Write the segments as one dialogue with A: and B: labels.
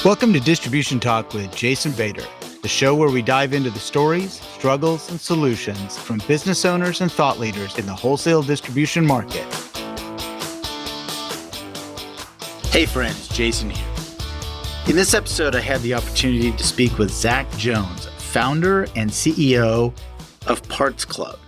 A: Welcome to Distribution Talk with Jason Bader, the show where we dive into the stories, struggles, and solutions from business owners and thought leaders in the wholesale distribution market. Hey friends, Jason here. In this episode, I had the opportunity to speak with Zac Jones, founder and CEO of PartsClub.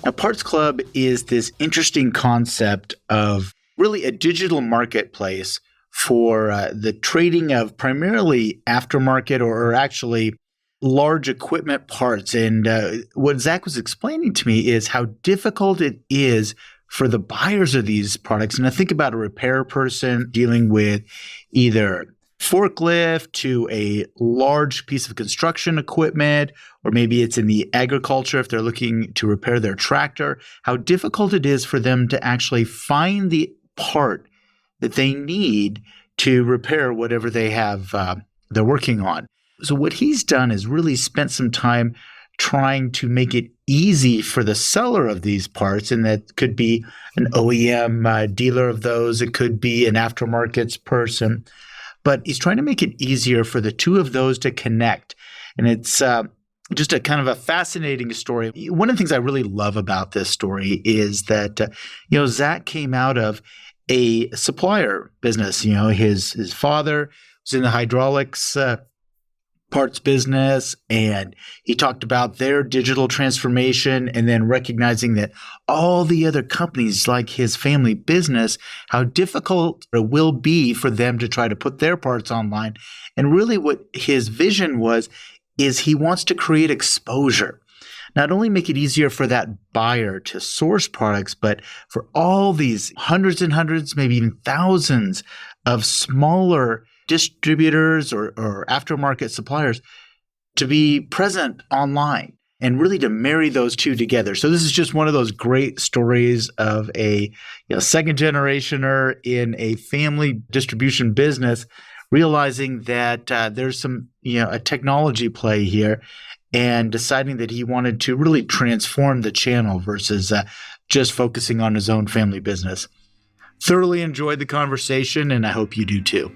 A: Now, PartsClub is this interesting concept of really a digital marketplace for the trading of primarily aftermarket or actually large equipment parts. And what Zac was explaining to me is how difficult it is for the buyers of these products. And I think about a repair person dealing with either forklift to a large piece of construction equipment, or maybe it's in the agriculture if they're looking to repair their tractor, how difficult it is for them to actually find the part that they need to repair whatever they have they're working on. So what he's done is really spent some time trying to make it easy for the seller of these parts, and that could be an OEM dealer of those, it could be an aftermarkets person, but he's trying to make it easier for the two of those to connect. And it's just a kind of a fascinating story. One of the things I really love about this story is that Zac came out of a supplier business. His father was in the hydraulics parts business, and he talked about their digital transformation and then recognizing that all the other companies like his family business, how difficult it will be for them to try to put their parts online. And really what his vision was is he wants to create exposure. Not only make it easier for that buyer to source products, but for all these hundreds and hundreds, maybe even thousands of smaller distributors or aftermarket suppliers to be present online and really to marry those two together. So this is just one of those great stories of a second generationer in a family distribution business realizing that there's some a technology play here, and deciding that he wanted to really transform the channel versus just focusing on his own family business. Thoroughly enjoyed the conversation, and I hope you do too.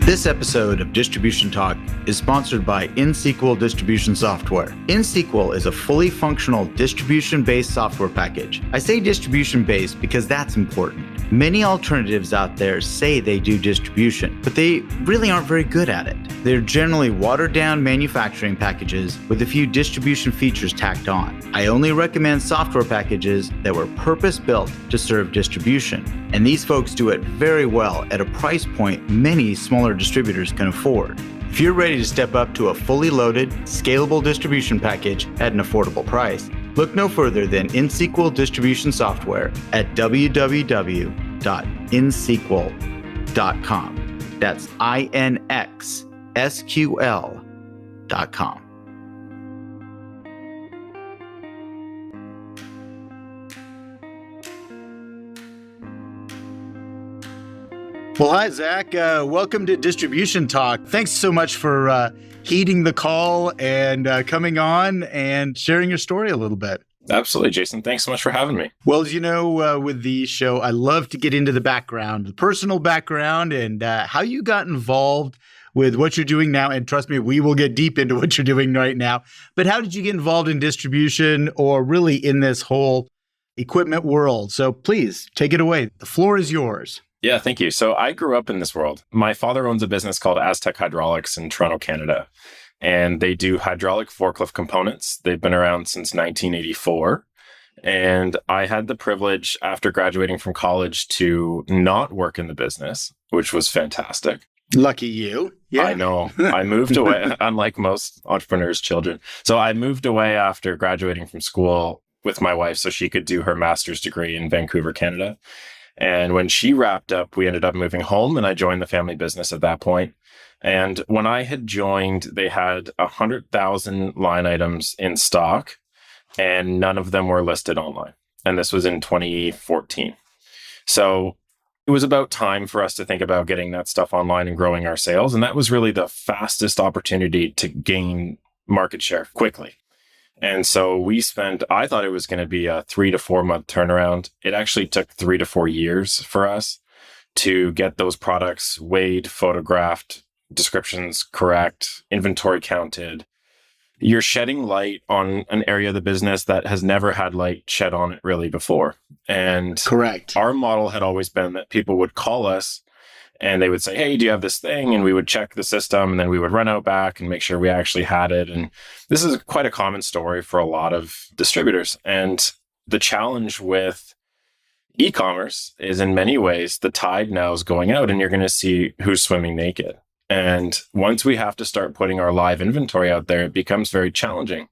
A: This episode of Distribution Talk is sponsored by InSQL Distribution Software. InSQL is a fully functional distribution-based software package. I say distribution-based because that's important. Many alternatives out there say they do distribution, but they really aren't very good at it. They're generally watered-down manufacturing packages with a few distribution features tacked on. I only recommend software packages that were purpose-built to serve distribution, and these folks do it very well at a price point many smaller distributors can afford. If you're ready to step up to a fully loaded, scalable distribution package at an affordable price, look no further than InSQL Distribution Software at www.insql.com. That's INXSQL.com. Well, hi, Zac. Welcome to Distribution Talk. Thanks so much for heeding the call and coming on and sharing your story a little bit.
B: Absolutely, Jason. Thanks so much for having me.
A: Well, as you know, with the show, I love to get into the background, the personal background, and how you got involved with what you're doing now. And trust me, we will get deep into what you're doing right now. But how did you get involved in distribution or really in this whole equipment world? So please take it away. The floor is yours.
B: Yeah, thank you. So I grew up in this world. My father owns a business called Aztec Hydraulics in Toronto, Canada, and they do hydraulic forklift components. They've been around since 1984. And I had the privilege after graduating from college to not work in the business, which was fantastic.
A: Lucky you. Yeah.
B: I know. I moved away, unlike most entrepreneurs' children. So I moved away after graduating from school with my wife so she could do her master's degree in Vancouver, Canada. And when she wrapped up, we ended up moving home, and I joined the family business at that point. And when I had joined, they had 100,000 line items in stock, and none of them were listed online. And this was in 2014. So it was about time for us to think about getting that stuff online and growing our sales. And that was really the fastest opportunity to gain market share quickly. And so I thought it was going to be a 3 to 4 month turnaround. It actually took 3 to 4 years for us to get those products weighed, photographed, descriptions correct, inventory counted. You're shedding light on an area of the business that has never had light shed on it really before. And
A: Correct.
B: our model had always been that people would call us and they would say, hey, do you have this thing? And we would check the system, and then we would run out back and make sure we actually had it. And this is quite a common story for a lot of distributors. And the challenge with e-commerce is, in many ways, the tide now is going out and you're going to see who's swimming naked. And once we have to start putting our live inventory out there, it becomes very challenging.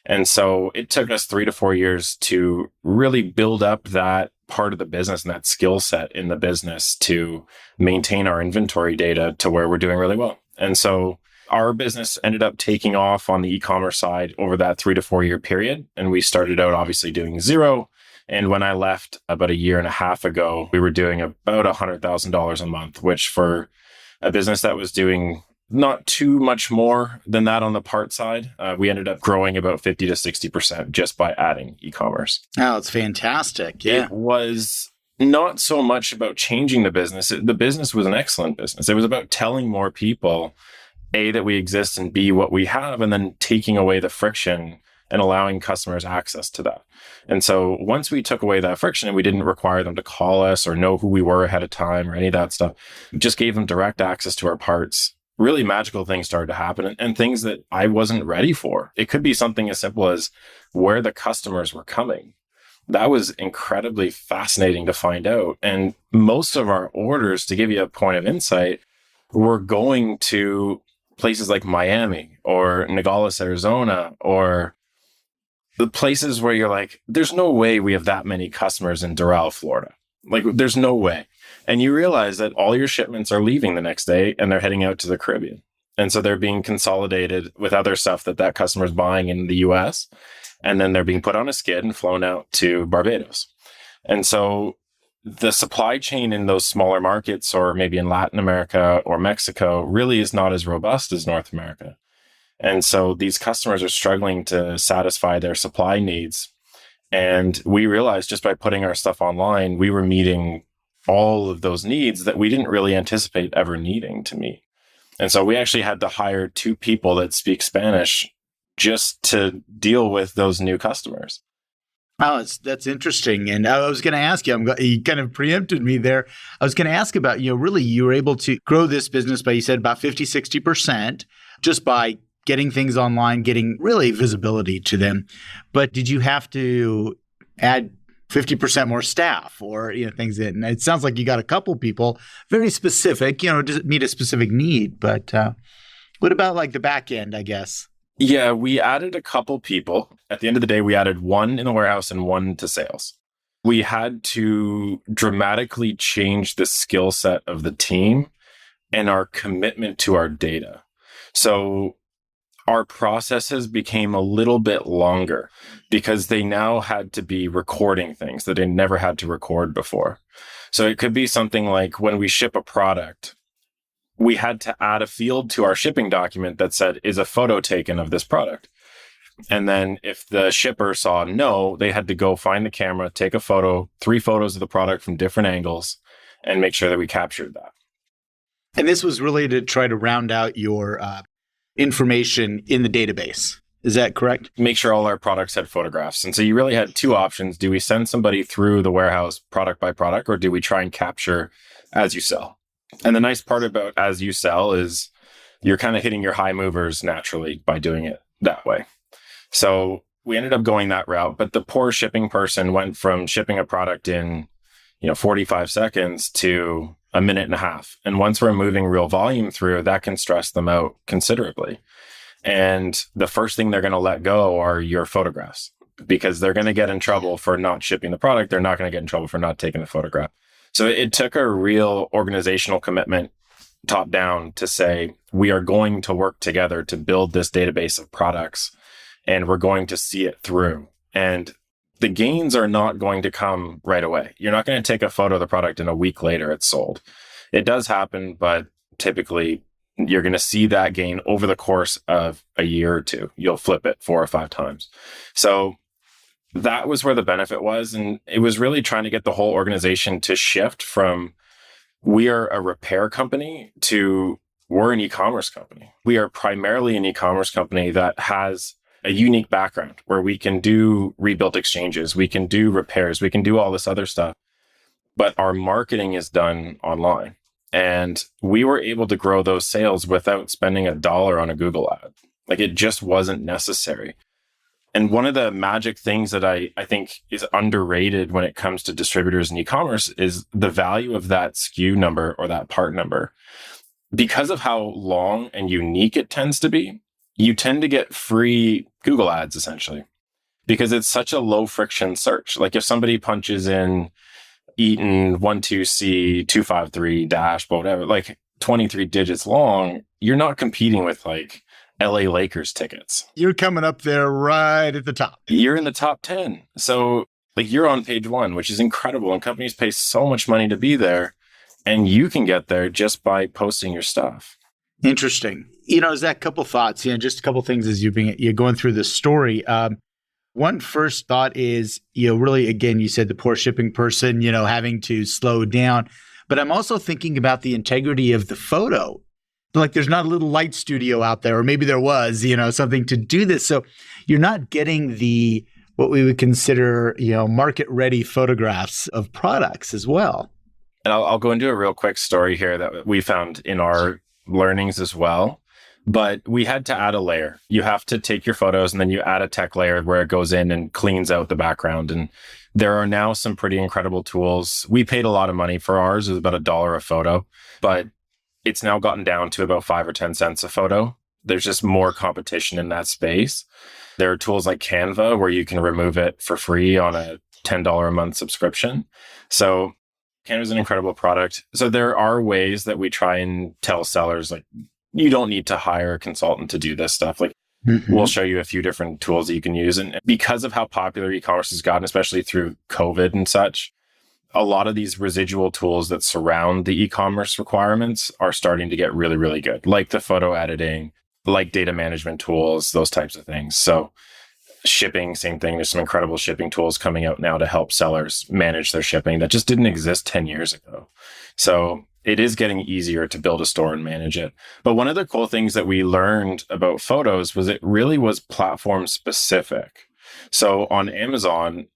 B: And so it took us 3 to 4 years to really build up that part of the business and that skill set in the business to maintain our inventory data to where we're doing really well. And so our business ended up taking off on the e-commerce side over that 3 to 4 year period. And we started out obviously doing zero. And when I left about a year and a half ago, we were doing about $100,000 a month, which for a business that was doing not too much more than that on the part side, we ended up growing about 50 to 60% just by adding e-commerce.
A: Oh, it's fantastic. Yeah.
B: It was not so much about changing the business. The business was an excellent business. It was about telling more people, A, that we exist, and B, what we have, and then taking away the friction and allowing customers access to that. And so once we took away that friction and we didn't require them to call us or know who we were ahead of time or any of that stuff, we just gave them direct access to our parts. Really magical things started to happen, and things that I wasn't ready for. It could be something as simple as where the customers were coming. That was incredibly fascinating to find out. And most of our orders, to give you a point of insight, were going to places like Miami or Nogales, Arizona, or the places where you're like, there's no way we have that many customers in Doral, Florida. Like, there's no way. And you realize that all your shipments are leaving the next day and they're heading out to the Caribbean. And so they're being consolidated with other stuff that customer's buying in the US. And then they're being put on a skid and flown out to Barbados. And so the supply chain in those smaller markets, or maybe in Latin America or Mexico, really is not as robust as North America. And so these customers are struggling to satisfy their supply needs. And we realized just by putting our stuff online, we were meeting all of those needs that we didn't really anticipate ever needing to meet. And so we actually had to hire 2 people that speak Spanish just to deal with those new customers.
A: Oh, that's interesting. And I was going to ask you, you kind of preempted me there. I was going to ask about, really, you were able to grow this business by, you said, about 50, 60% just by getting things online, getting really visibility to them. But did you have to add 50% more staff or, things that, and it sounds like you got a couple people, very specific, does it meet a specific need? But what about like the back end, I guess?
B: Yeah, we added a couple people. At the end of the day, we added 1 in the warehouse and 1 to sales. We had to dramatically change the skill set of the team and our commitment to our data. So our processes became a little bit longer because they now had to be recording things that they never had to record before. So it could be something like when we ship a product, we had to add a field to our shipping document that said, is a photo taken of this product? And then if the shipper saw no, they had to go find the camera, take a photo, 3 photos of the product from different angles, and make sure that we captured that.
A: And this was really to try to round out your information in the database. Is that correct?
B: Make sure all our products had photographs. And so you really had 2 options. Do we send somebody through the warehouse product by product, or do we try and capture as you sell? And the nice part about as you sell is you're kind of hitting your high movers naturally by doing it that way. So we ended up going that route, but the poor shipping person went from shipping a product in, 45 seconds to a minute and a half. And once we're moving real volume through, that can stress them out considerably. And the first thing they're going to let go are your photographs, because they're going to get in trouble for not shipping the product. They're not going to get in trouble for not taking the photograph. So it took a real organizational commitment top down to say, we are going to work together to build this database of products, and we're going to see it through. And the gains are not going to come right away. You're not going to take a photo of the product and a week later it's sold. It does happen, but typically you're going to see that gain over the course of a year or 2. You'll flip it 4 or 5 times. So that was where the benefit was. And it was really trying to get the whole organization to shift from We are a repair company to we're an e-commerce company. We are primarily an e-commerce company that has a unique background where we can do rebuilt exchanges, we can do repairs, we can do all this other stuff, but our marketing is done online. And we were able to grow those sales without spending $1 on a Google ad. Like it just wasn't necessary. And one of the magic things that I think is underrated when it comes to distributors and e-commerce is the value of that SKU number or that part number. Because of how long and unique it tends to be, you tend to get free Google ads essentially, because it's such a low friction search. Like if somebody punches in Eaton 12C 253 dash, whatever, like 23 digits long, you're not competing with like LA Lakers tickets.
A: You're coming up there right at the top.
B: You're in the top 10. So like you're on page 1, which is incredible. And companies pay so much money to be there. And you can get there just by posting your stuff.
A: Interesting. Zach, a couple thoughts, just a couple things as you're going through this story. One first thought is, really, again, you said the poor shipping person, having to slow down. But I'm also thinking about the integrity of the photo. Like there's not a little light studio out there, or maybe there was, something to do this. So you're not getting what we would consider, market-ready photographs of products as well.
B: And I'll go into a real quick story here that we found in our learnings as well. But we had to add a layer. You have to take your photos and then you add a tech layer where it goes in and cleans out the background. And there are now some pretty incredible tools. We paid a lot of money for ours. It was about $1 a photo, but it's now gotten down to about 5 or 10 cents a photo. There's just more competition in that space. There are tools like Canva where you can remove it for free on a $10 a month subscription. So Canva is an incredible product. So there are ways that we try and tell sellers, like, you don't need to hire a consultant to do this stuff. Like, we'll show you a few different tools that you can use. And because of how popular e-commerce has gotten, especially through COVID and such, a lot of these residual tools that surround the e-commerce requirements are starting to get really, really good, like the photo editing, like data management tools, those types of things. So shipping, same thing. There's some incredible shipping tools coming out now to help sellers manage their shipping that just didn't exist 10 years ago. So it is getting easier to build a store and manage it. But one of the cool things that we learned about photos was it really was platform specific. So on Amazon,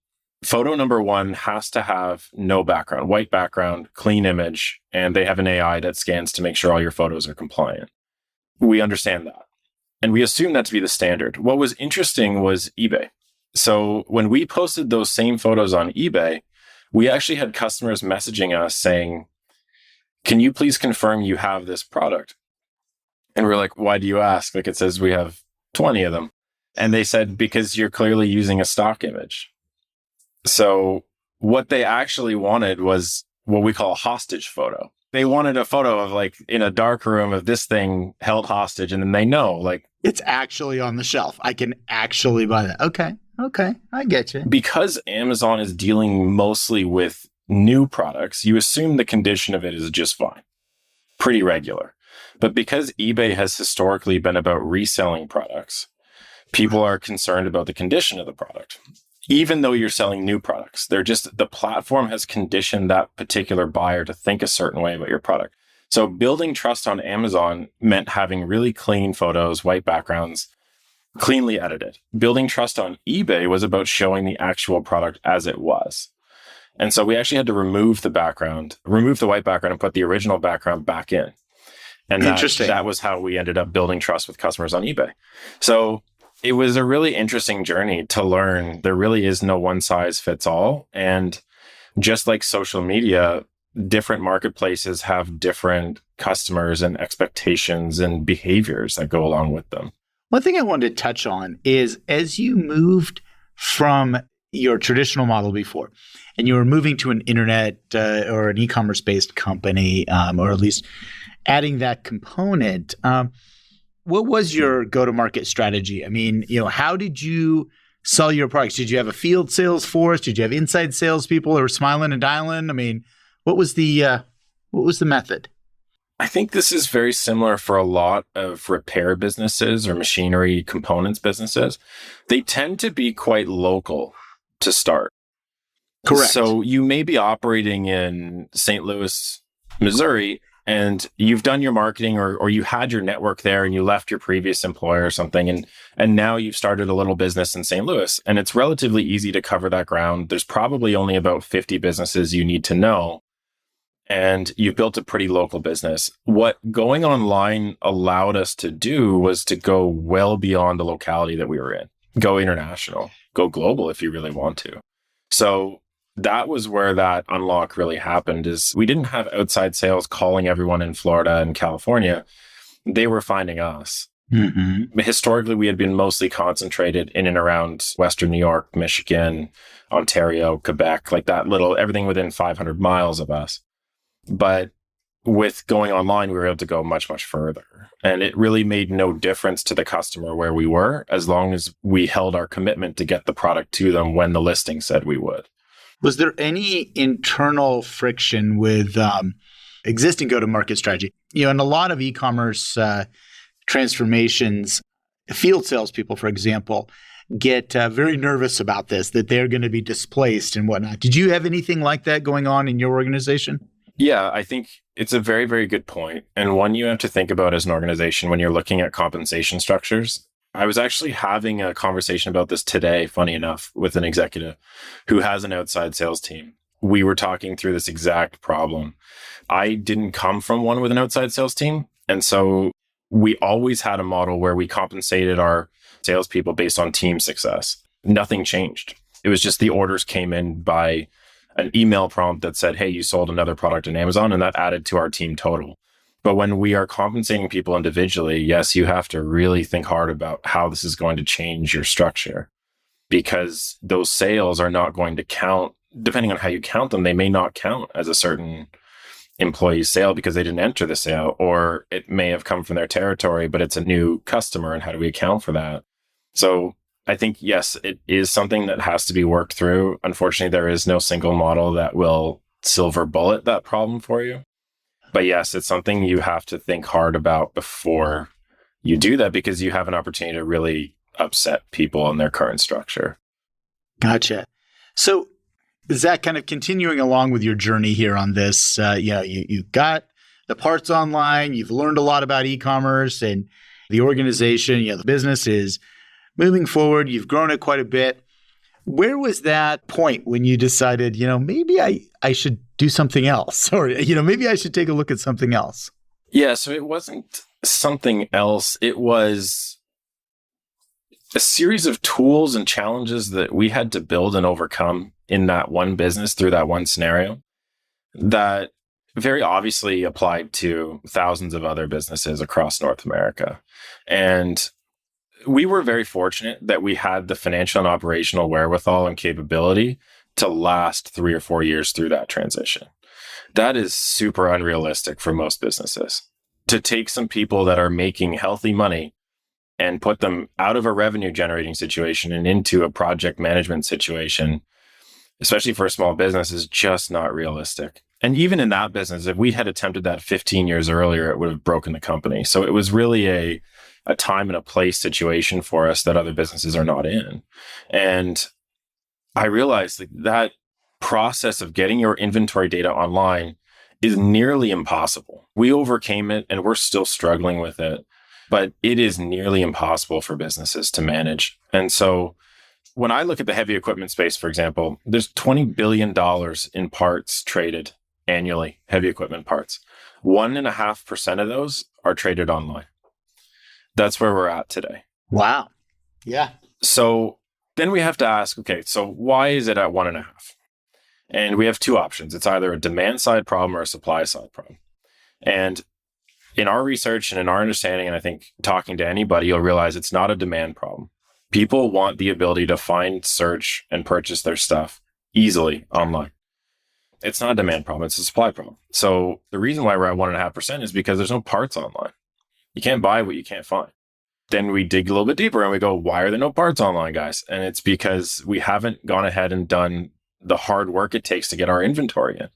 B: photo number 1 has to have no background, white background, clean image, and they have an AI that scans to make sure all your photos are compliant. We understand that. And we assume that to be the standard. What was interesting was eBay. So when we posted those same photos on eBay, we actually had customers messaging us saying, can you please confirm you have this product? And we're like, why do you ask? Like it says we have 20 of them. And they said, because you're clearly using a stock image. So what they actually wanted was what we call a hostage photo. They wanted a photo of like in a dark room of this thing held hostage. And then they know like
A: it's actually on the shelf. I can actually buy that. Okay. I get you.
B: Because Amazon is dealing mostly with new products, you assume the condition of it is just fine, pretty regular. But because eBay has historically been about reselling products, people are concerned about the condition of the product. Even though you're selling new products, the platform has conditioned that particular buyer to think a certain way about your product. So building trust on Amazon meant having really clean photos, white backgrounds, cleanly edited. Building trust on eBay was about showing the actual product as it was. And so we actually had to remove the white background and put the original background back in. And that was how we ended up building trust with customers on eBay. So it was a really interesting journey to learn there really is no one size fits all. And just like social media, different marketplaces have different customers and expectations and behaviors that go along with them.
A: One thing I wanted to touch on is as you moved from your traditional model before, and you were moving to an internet or an e-commerce based company, or at least adding that component, what was your go-to-market strategy? I mean, how did you sell your products? Did you have a field sales force? Did you have inside salespeople who were smiling and dialing? I mean, what was the method?
B: I think this is very similar for a lot of repair businesses or machinery components businesses. They tend to be quite local to start.
A: Correct.
B: So you may be operating in St. Louis, Missouri, and you've done your marketing or you had your network there and you left your previous employer or something. And now you've started a little business in St. Louis, and it's relatively easy to cover that ground. There's probably only about 50 businesses you need to know. And you've built a pretty local business. What going online allowed us to do was to go well beyond the locality that we were in, go international, go global if you really want to. So that was where that unlock really happened. Is we didn't have outside sales calling everyone in Florida and California. They were finding us. Mm-hmm. Historically, we had been mostly concentrated in and around Western New York, Michigan, Ontario, Quebec, like that little, everything within 500 miles of us. But with going online, we were able to go much, much further. And it really made no difference to the customer where we were, as long as we held our commitment to get the product to them when the listing said we would.
A: Was there any internal friction with existing go-to-market strategy? In a lot of e-commerce transformations, field salespeople, for example, get very nervous about this, that they're going to be displaced and whatnot. Did you have anything like that going on in your organization?
B: Yeah, I think it's a very, very good point, and one you have to think about as an organization when you're looking at compensation structures. I was actually having a conversation about this today, funny enough, with an executive who has an outside sales team. We were talking through this exact problem. I didn't come from one with an outside sales team, and so we always had a model where we compensated our salespeople based on team success. Nothing changed. It was just the orders came in by an email prompt that said, hey, you sold another product on Amazon, and that added to our team total. But when we are compensating people individually, yes, you have to really think hard about how this is going to change your structure, because those sales are not going to count. Depending on how you count them, they may not count as a certain employee's sale because they didn't enter the sale, or it may have come from their territory, but it's a new customer. And how do we account for that? So I think, yes, it is something that has to be worked through. Unfortunately, there is no single model that will silver bullet that problem for you. But yes, it's something you have to think hard about before you do that, because you have an opportunity to really upset people in their current structure.
A: Gotcha. So, Zac, kind of continuing along with your journey here on this, you've got the parts online, you've learned a lot about e-commerce and the organization, the business is moving forward, you've grown it quite a bit. Where was that point when you decided, maybe I should do something else, or, maybe I should take a look at something else?
B: Yeah, so it wasn't something else. It was a series of tools and challenges that we had to build and overcome in that one business through that one scenario that very obviously applied to thousands of other businesses across North America. And we were very fortunate that we had the financial and operational wherewithal and capability to last 3 or 4 years through that transition. That is super unrealistic for most businesses. To take some people that are making healthy money and put them out of a revenue generating situation and into a project management situation, especially for a small business, is just not realistic. And even in that business, if we had attempted that 15 years earlier, it would have broken the company. So it was really a time and a place situation for us that other businesses are not in. And I realized that process of getting your inventory data online is nearly impossible. We overcame it and we're still struggling with it, but it is nearly impossible for businesses to manage. And so when I look at the heavy equipment space, for example, there's $20 billion in parts traded annually, heavy equipment parts. 1.5% of those are traded online. That's where we're at today.
A: Wow. Yeah.
B: So then we have to ask, okay, so why is it at 1.5? And we have two options. It's either a demand side problem or a supply side problem. And in our research and in our understanding, and I think talking to anybody, you'll realize it's not a demand problem. People want the ability to find, search, and purchase their stuff easily online. It's not a demand problem. It's a supply problem. So the reason why we're at 1.5% is because there's no parts online. You can't buy what you can't find. Then we dig a little bit deeper and we go, why are there no parts online, guys? And it's because we haven't gone ahead and done the hard work it takes to get our inventory in.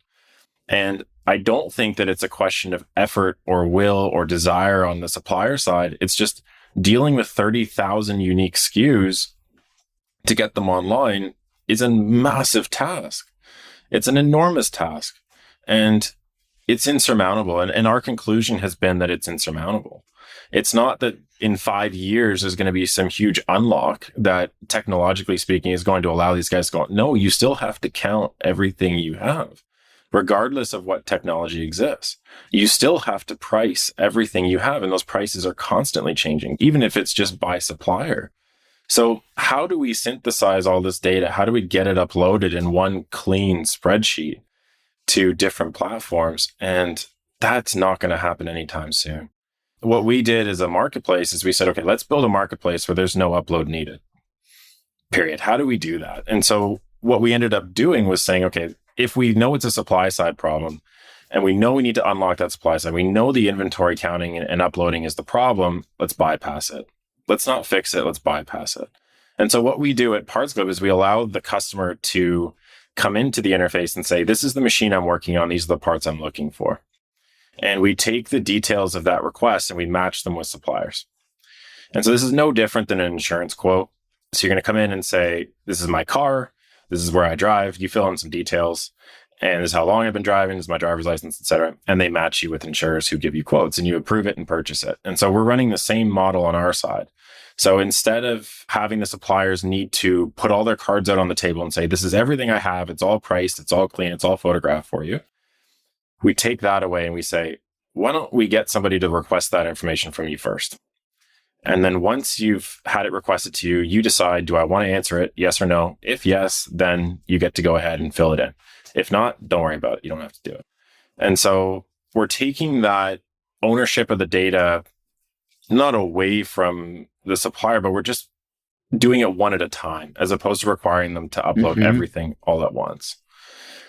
B: And I don't think that it's a question of effort or will or desire on the supplier side. It's just dealing with 30,000 unique SKUs to get them online is a massive task. It's an enormous task. And it's insurmountable. And our conclusion has been that it's insurmountable. It's not that in 5 years there's going to be some huge unlock that technologically speaking is going to allow these guys to go, no, you still have to count everything you have, regardless of what technology exists. You still have to price everything you have. And those prices are constantly changing, even if it's just by supplier. So how do we synthesize all this data? How do we get it uploaded in one clean spreadsheet to different platforms? And that's not going to happen anytime soon. What we did as a marketplace is we said, okay, let's build a marketplace where there's no upload needed, period. How do we do that? And so what we ended up doing was saying, okay, if we know it's a supply side problem and we know we need to unlock that supply side, we know the inventory counting and uploading is the problem, let's bypass it. Let's not fix it, let's bypass it. And so what we do at PartsClub is we allow the customer to come into the interface and say, this is the machine I'm working on, these are the parts I'm looking for. And we take the details of that request and we match them with suppliers. And so this is no different than an insurance quote. So you're going to come in and say, this is my car, this is where I drive, you fill in some details, and this is how long I've been driving, this is my driver's license, etc. And they match you with insurers who give you quotes and you approve it and purchase it. And so we're running the same model on our side. So instead of having the suppliers need to put all their cards out on the table and say, this is everything I have, it's all priced, it's all clean, it's all photographed for you, we take that away and we say, why don't we get somebody to request that information from you first? And then once you've had it requested to you, you decide, do I want to answer it? Yes or no? If yes, then you get to go ahead and fill it in. If not, don't worry about it. You don't have to do it. And so we're taking that ownership of the data, not away from the supplier, but we're just doing it one at a time, as opposed to requiring them to upload everything all at once.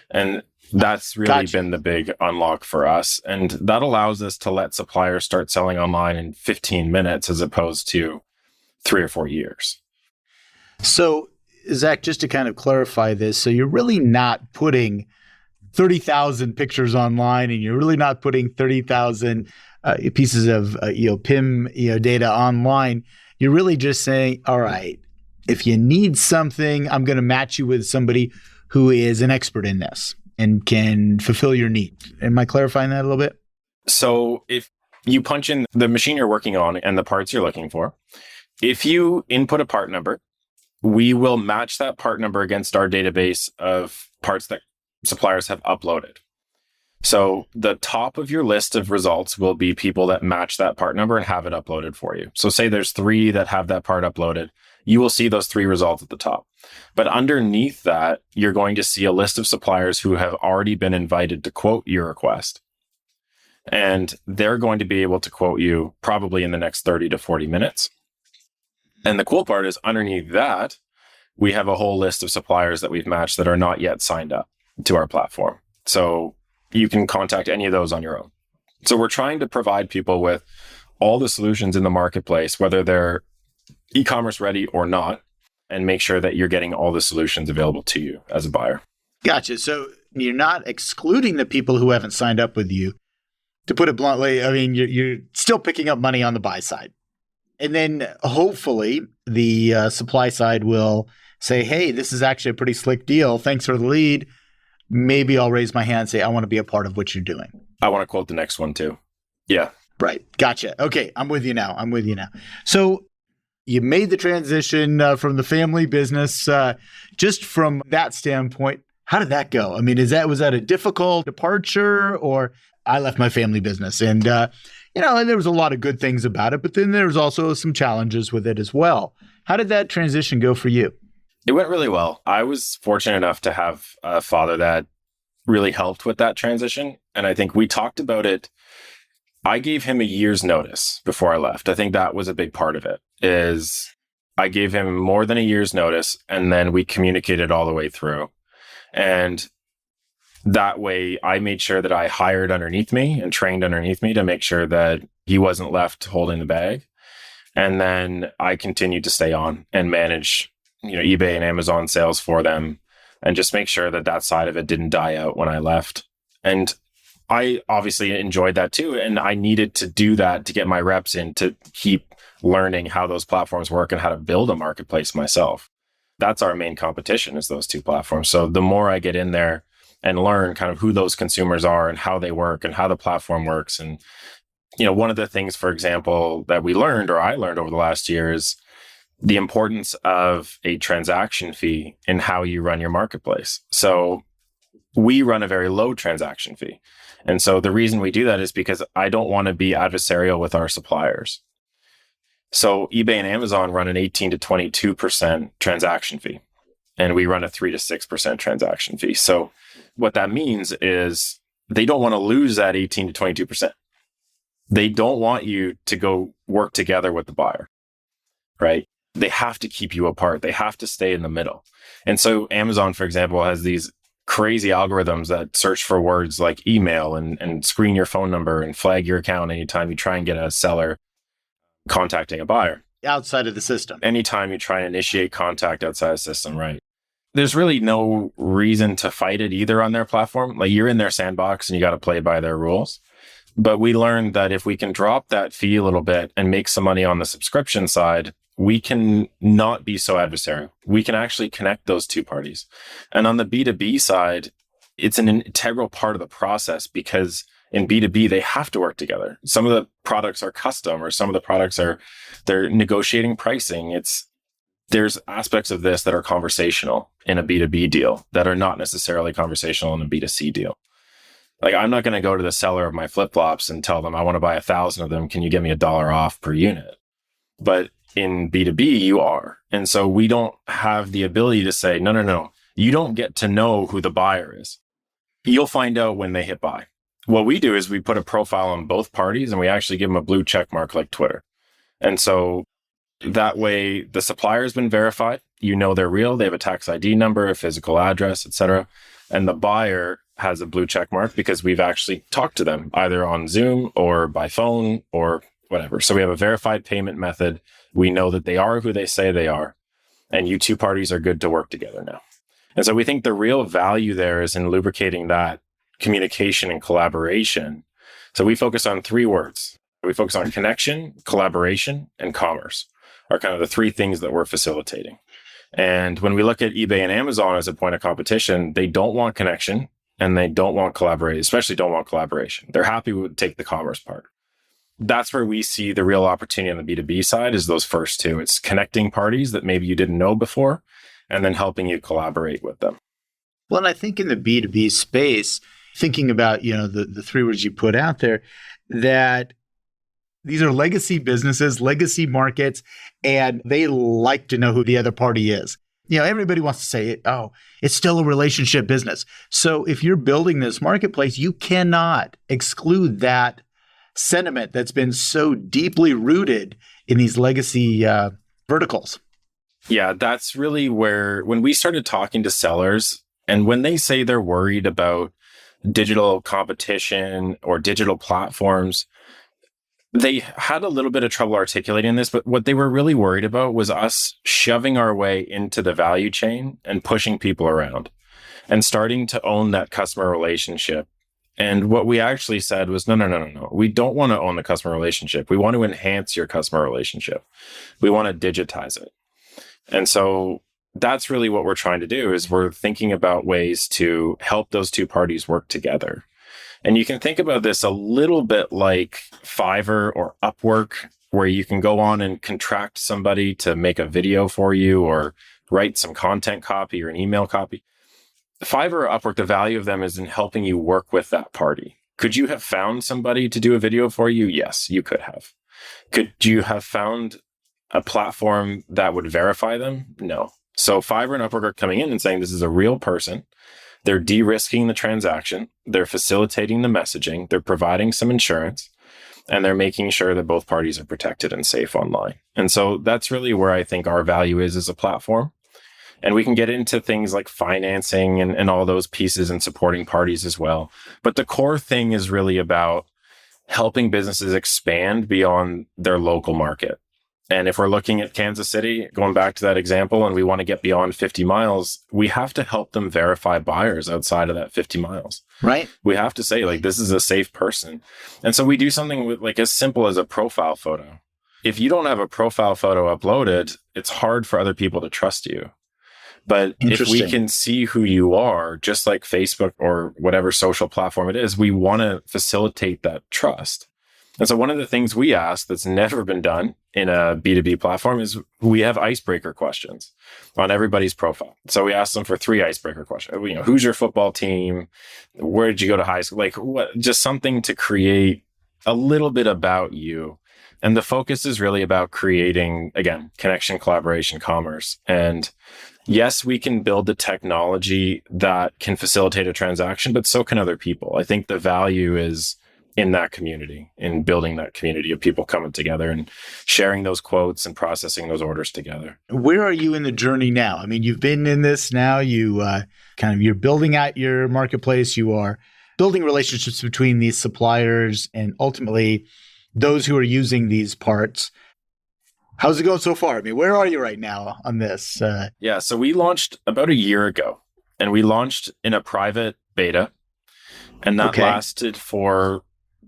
B: And that's really been the big unlock for us. And that allows us to let suppliers start selling online in 15 minutes as opposed to 3 or 4 years.
A: So, Zac, just to kind of clarify this, so you're really not putting 30,000 pictures online, and you're really not putting 30,000 pieces of PIM data online. You're really just saying, all right, if you need something, I'm going to match you with somebody who is an expert in this and can fulfill your need. Am I clarifying that a little bit?
B: So if you punch in the machine you're working on and the parts you're looking for, if you input a part number, we will match that part number against our database of parts that suppliers have uploaded. So the top of your list of results will be people that match that part number and have it uploaded for you. So say there's 3 that have that part uploaded. You will see those 3 results at the top. But underneath that, you're going to see a list of suppliers who have already been invited to quote your request. And they're going to be able to quote you probably in the next 30 to 40 minutes. And the cool part is underneath that, we have a whole list of suppliers that we've matched that are not yet signed up to our platform. So you can contact any of those on your own. So we're trying to provide people with all the solutions in the marketplace, whether they're e-commerce ready or not, and make sure that you're getting all the solutions available to you as a buyer.
A: Gotcha. So you're not excluding the people who haven't signed up with you. To put it bluntly, I mean, you're still picking up money on the buy side. And then hopefully the supply side will say, hey, this is actually a pretty slick deal. Thanks for the lead. Maybe I'll raise my hand and say, I want to be a part of what you're doing.
B: I want to quote the next one too. Yeah.
A: Right. Gotcha. Okay. I'm with you now. So you made the transition from the family business. Just from that standpoint, how did that go? I mean, was that a difficult departure, or I left my family business and, and there was a lot of good things about it, but then there was also some challenges with it as well. How did that transition go for you?
B: It went really well. I was fortunate enough to have a father that really helped with that transition. And I think we talked about it. I gave him a year's notice before I left. I think that was a big part of it, is I gave him more than a year's notice, and then we communicated all the way through. And that way I made sure that I hired underneath me and trained underneath me to make sure that he wasn't left holding the bag. And then I continued to stay on and manage, eBay and Amazon sales for them, and just make sure that side of it didn't die out when I left. And I obviously enjoyed that too. And I needed to do that to get my reps in, to keep learning how those platforms work and how to build a marketplace myself. That's our main competition, is those 2 platforms. So the more I get in there and learn kind of who those consumers are and how they work and how the platform works. And, one of the things, for example, that we learned, or I learned over the last year, is the importance of a transaction fee in how you run your marketplace. So we run a very low transaction fee. And so the reason we do that is because I don't want to be adversarial with our suppliers. So eBay and Amazon run an 18 to 22% transaction fee, and we run a 3 to 6% transaction fee. So what that means is they don't want to lose that 18 to 22%. They don't want you to go work together with the buyer, right? They have to keep you apart. They have to stay in the middle. And so Amazon, for example, has these crazy algorithms that search for words like email and screen your phone number and flag your account anytime you try and get a seller contacting a buyer.
A: Outside of the system.
B: Anytime you try and initiate contact outside the system, right? There's really no reason to fight it either on their platform. Like, you're in their sandbox and you got to play by their rules. But we learned that if we can drop that fee a little bit and make some money on the subscription side, we can not be so adversarial. We can actually connect those two parties. And on the B2B side, it's an integral part of the process, because in B2B, they have to work together. Some of the products are custom, or some of the products they're negotiating pricing. There's aspects of this that are conversational in a B2B deal that are not necessarily conversational in a B2C deal. Like, I'm not going to go to the seller of my flip-flops and tell them, I want to buy 1,000 of them. Can you give me $1 off per unit? But in B2B, you are. And so we don't have the ability to say, no. You don't get to know who the buyer is. You'll find out when they hit buy. What we do is we put a profile on both parties, and we actually give them a blue check mark like Twitter. And so that way the supplier has been verified. You know they're real. They have a tax ID number, a physical address, etc. And the buyer has a blue check mark because we've actually talked to them either on Zoom or by phone or whatever. So we have a verified payment method. We know that they are who they say they are. And you two parties are good to work together now. And so we think the real value there is in lubricating that communication and collaboration. So we focus on 3 words. We focus on connection, collaboration, and commerce are kind of the 3 things that we're facilitating. And when we look at eBay and Amazon as a point of competition, they don't want connection and they don't want collaboration, especially don't want collaboration. They're happy to take the commerce part. That's where we see the real opportunity on the B2B side, is those first 2. It's connecting parties that maybe you didn't know before, and then helping you collaborate with them.
A: Well, and I think in the B2B space, thinking about, the 3 words you put out there, that these are legacy businesses, legacy markets, and they like to know who the other party is. Everybody wants to say, oh, it's still a relationship business. So if you're building this marketplace, you cannot exclude that sentiment that's been so deeply rooted in these legacy verticals.
B: Yeah, that's really where, when we started talking to sellers, and when they say they're worried about digital competition or digital platforms, they had a little bit of trouble articulating this, but what they were really worried about was us shoving our way into the value chain and pushing people around and starting to own that customer relationship. And what we actually said was, no. We don't want to own the customer relationship. We want to enhance your customer relationship. We want to digitize it. And so that's really what we're trying to do, is we're thinking about ways to help those 2 parties work together. And you can think about this a little bit like Fiverr or Upwork, where you can go on and contract somebody to make a video for you or write some content copy or an email copy. Fiverr or Upwork, the value of them is in helping you work with that party. Could you have found somebody to do a video for you? Yes, you could have. Could you have found a platform that would verify them? No. So Fiverr and Upwork are coming in and saying this is a real person. They're de-risking the transaction. They're facilitating the messaging. They're providing some insurance. And they're making sure that both parties are protected and safe online. And so that's really where I think our value is as a platform. And we can get into things like financing and all those pieces and supporting parties as well. But the core thing is really about helping businesses expand beyond their local market. And if we're looking at Kansas City, going back to that example, and we want to get beyond 50 miles, we have to help them verify buyers outside of that 50 miles.
A: Right.
B: We have to say, like, this is a safe person. And so we do something with, like, as simple as a profile photo. If you don't have a profile photo uploaded, it's hard for other people to trust you. But if we
A: Interesting.
B: can see who you are, just like Facebook or whatever social platform it is, we want to facilitate that trust. And so one of the things we ask that's never been done in a B2B platform is we have icebreaker questions on everybody's profile. So we ask them for 3 icebreaker questions. Who's your football team? Where did you go to high school? Like what? Just something to create a little bit about you. And the focus is really about creating, again, connection, collaboration, commerce. And yes, we can build the technology that can facilitate a transaction, but so can other people. I think the value is in that community, in building that community of people coming together and sharing those quotes and processing those orders together.
A: Where are you in the journey now? I mean, you've been in this now. You're building out your marketplace. You are building relationships between these suppliers and ultimately those who are using these parts. How's it going so far? I mean, where are you right now on this?
B: So we launched about a year ago, and we launched in a private beta, and that lasted for,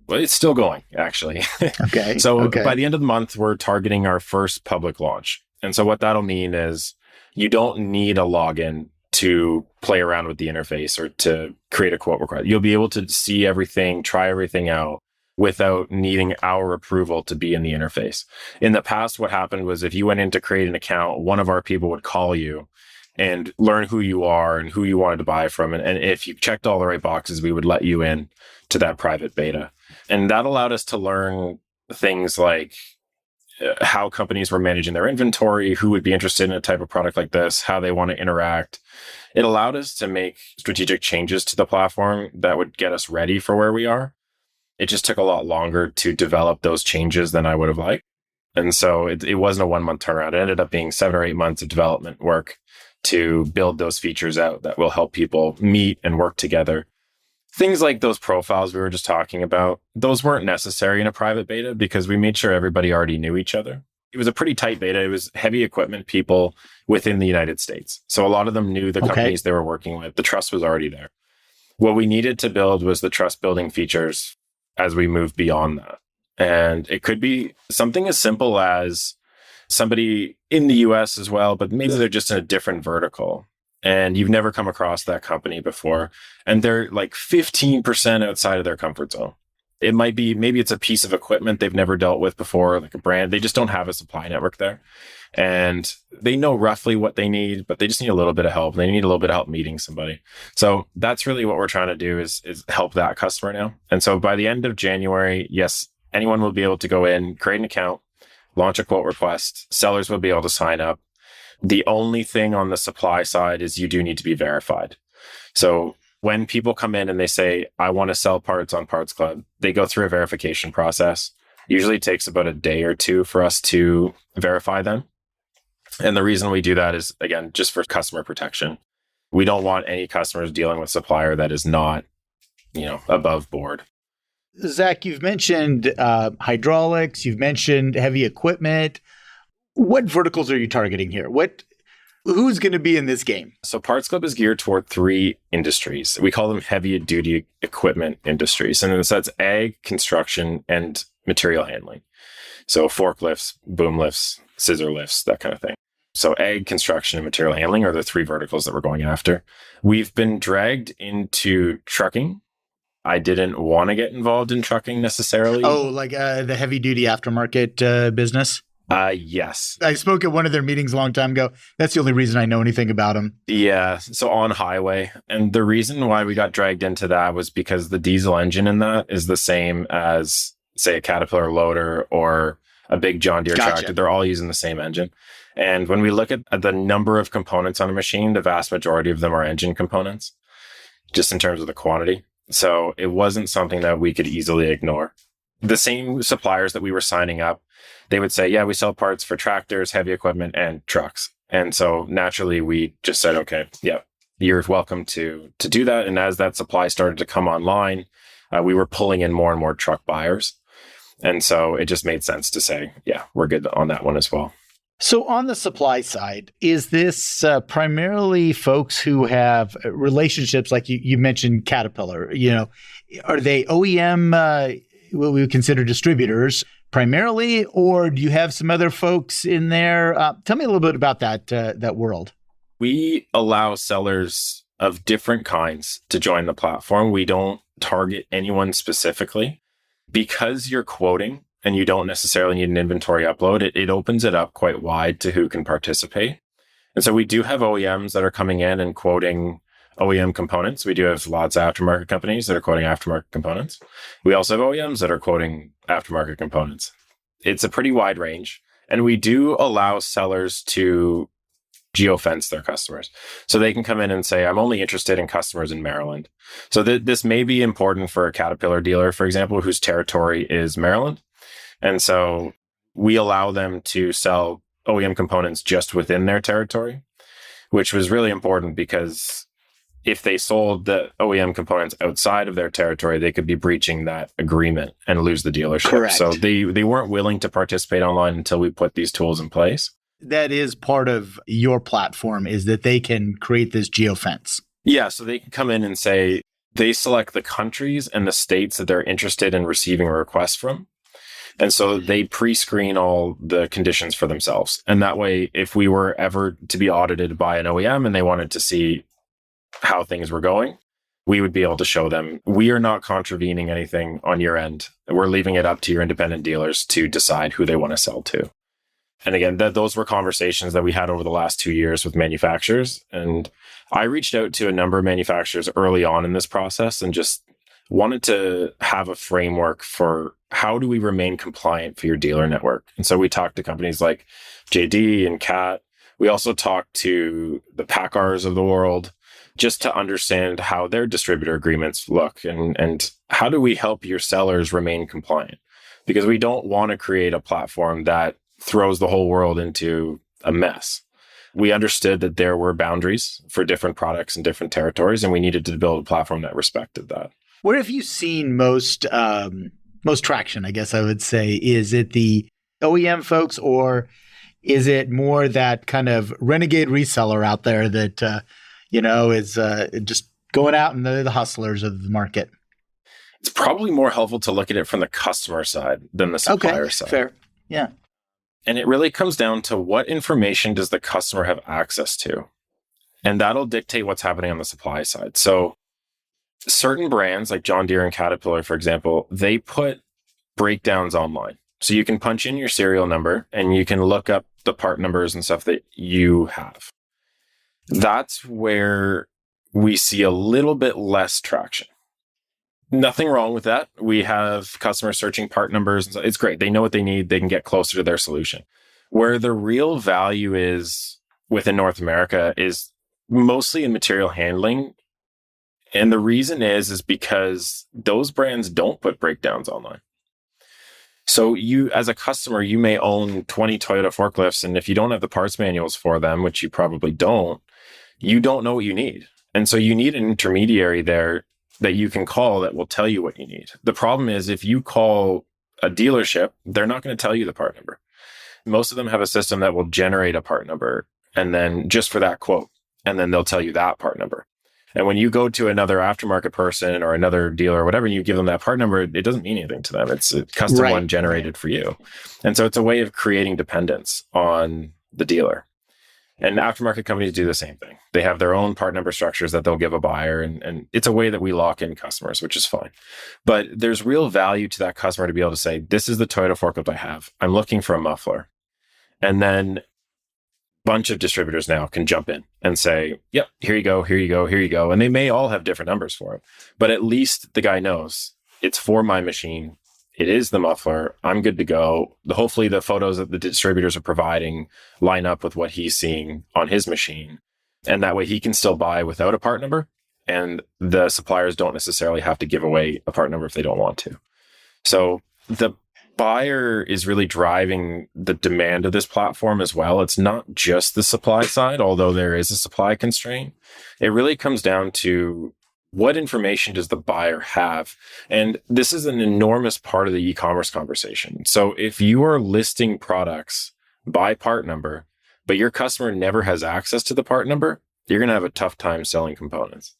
B: well, it's still going, actually.
A: Okay.
B: By the end of the month, we're targeting our first public launch. And so what that'll mean is you don't need a login to play around with the interface or to create a quote request. You'll be able to see everything, try everything out without needing our approval to be in the interface. In the past, what happened was if you went in to create an account, one of our people would call you and learn who you are and who you wanted to buy from. And if you checked all the right boxes, we would let you in to that private beta. And that allowed us to learn things like how companies were managing their inventory, who would be interested in a type of product like this, how they want to interact. It allowed us to make strategic changes to the platform that would get us ready for where we are. It just took a lot longer to develop those changes than I would have liked. And so it wasn't a 1-month turnaround. It ended up being 7 or 8 months of development work to build those features out that will help people meet and work together. Things like those profiles we were just talking about, those weren't necessary in a private beta because we made sure everybody already knew each other. It was a pretty tight beta. It was heavy equipment people within the United States. So a lot of them knew the companies they were working with. The trust was already there. What we needed to build was the trust building features as we move beyond that. And it could be something as simple as somebody in the US as well, but maybe they're just in a different vertical and you've never come across that company before. And they're like 15% outside of their comfort zone. It might be, maybe it's a piece of equipment they've never dealt with before, like a brand. They just don't have a supply network there. And they know roughly what they need, but they just need a little bit of help. They need a little bit of help meeting somebody. So that's really what we're trying to do is help that customer now. And so by the end of January, yes, anyone will be able to go in, create an account, launch a quote request. Sellers will be able to sign up. The only thing on the supply side is you do need to be verified. So when people come in and they say, I want to sell parts on PartsClub, they go through a verification process. Usually it takes about a day or 2 for us to verify them. And the reason we do that is, again, just for customer protection. We don't want any customers dealing with a supplier that is not, above board.
A: Zac, you've mentioned hydraulics, you've mentioned heavy equipment. What verticals are you targeting here? Who's going to be in this game?
B: So PartsClub is geared toward 3 industries. We call them heavy duty equipment industries. And so that's ag, construction, and material handling. So forklifts, boom lifts, scissor lifts, that kind of thing. So ag, construction, and material handling are the 3 verticals that we're going after. We've been dragged into trucking. I didn't want to get involved in trucking necessarily.
A: Oh, like the heavy duty aftermarket business?
B: Yes.
A: I spoke at one of their meetings a long time ago. That's the only reason I know anything about them.
B: Yeah. So on highway. And the reason why we got dragged into that was because the diesel engine in that is the same as, say, a Caterpillar loader or a big John Deere tractor. They're all using the same engine. And when we look at the number of components on a machine, the vast majority of them are engine components, just in terms of the quantity. So it wasn't something that we could easily ignore. The same suppliers that we were signing up, they would say, yeah, we sell parts for tractors, heavy equipment, and trucks. And so naturally, we just said, okay, yeah, you're welcome to do that. And as that supply started to come online, we were pulling in more and more truck buyers. And so it just made sense to say, yeah, we're good on that one as well.
A: So on the supply side, is this primarily folks who have relationships like you mentioned Caterpillar? Are they OEM, what we would consider distributors primarily, or do you have some other folks in there? Tell me a little bit about that world.
B: We allow sellers of different kinds to join the platform. We don't target anyone specifically. Because you're quoting and you don't necessarily need an inventory upload, it opens it up quite wide to who can participate. And so we do have OEMs that are coming in and quoting OEM components. We do have lots of aftermarket companies that are quoting aftermarket components. We also have OEMs that are quoting aftermarket components. It's a pretty wide range. And we do allow sellers to geofence their customers. So they can come in and say, I'm only interested in customers in Maryland. So this may be important for a Caterpillar dealer, for example, whose territory is Maryland. And so we allow them to sell OEM components just within their territory, which was really important because if they sold the OEM components outside of their territory, they could be breaching that agreement and lose the dealership.
A: Correct.
B: So they weren't willing to participate online until we put these tools in place.
A: That is part of your platform, is that they can create this geofence.
B: Yeah, so they can come in and say, they select the countries and the states that they're interested in receiving a request from. And so they pre-screen all the conditions for themselves. And that way, if we were ever to be audited by an OEM and they wanted to see how things were going, we would be able to show them, we are not contravening anything on your end. We're leaving it up to your independent dealers to decide who they want to sell to. And again, those were conversations that we had over the last 2 years with manufacturers. And I reached out to a number of manufacturers early on in this process and just wanted to have a framework for how do we remain compliant for your dealer network. And so we talked to companies like JD and CAT. We also talked to the PACCARs of the world just to understand how their distributor agreements look and how do we help your sellers remain compliant? Because we don't want to create a platform that throws the whole world into a mess. We understood that there were boundaries for different products in different territories, and we needed to build a platform that respected that.
A: Where have you seen most traction, I guess I would say? Is it the OEM folks, or is it more that kind of renegade reseller out there that, is just going out and they're the hustlers of the market?
B: It's probably more helpful to look at it from the customer side than the supplier side.
A: Fair. Yeah.
B: And it really comes down to what information does the customer have access to? And that'll dictate what's happening on the supply side. So certain brands like John Deere and Caterpillar, for example, they put breakdowns online. So you can punch in your serial number and you can look up the part numbers and stuff that you have. That's where we see a little bit less traction. Nothing wrong with that. We have customers searching part numbers. And so it's great. They know what they need. They can get closer to their solution. Where the real value is within North America is mostly in material handling. And the reason is because those brands don't put breakdowns online. So you, as a customer, you may own 20 Toyota forklifts. And if you don't have the parts manuals for them, which you probably don't, you don't know what you need. And so you need an intermediary there that you can call that will tell you what you need. The problem is if you call a dealership, they're not going to tell you the part number. Most of them have a system that will generate a part number and then just for that quote, and then they'll tell you that part number. And when you go to another aftermarket person or another dealer or whatever, and you give them that part number, it doesn't mean anything to them. It's a custom one generated for you. And so it's a way of creating dependence on the dealer. And aftermarket companies do the same thing. They have their own part number structures that they'll give a buyer. And it's a way that we lock in customers, which is fine. But there's real value to that customer to be able to say, this is the Toyota forklift I have. I'm looking for a muffler. And then a bunch of distributors now can jump in and say, yep, here you go, here you go, here you go. And they may all have different numbers for it. But at least the guy knows it's for my machine. It is the muffler. I'm good to go. Hopefully the photos that the distributors are providing line up with what he's seeing on his machine. And that way he can still buy without a part number. And the suppliers don't necessarily have to give away a part number if they don't want to. So the buyer is really driving the demand of this platform as well. It's not just the supply side, although there is a supply constraint. It really comes down to what information does the buyer have? And this is an enormous part of the e-commerce conversation. So if you are listing products by part number, but your customer never has access to the part number, you're going to have a tough time selling components.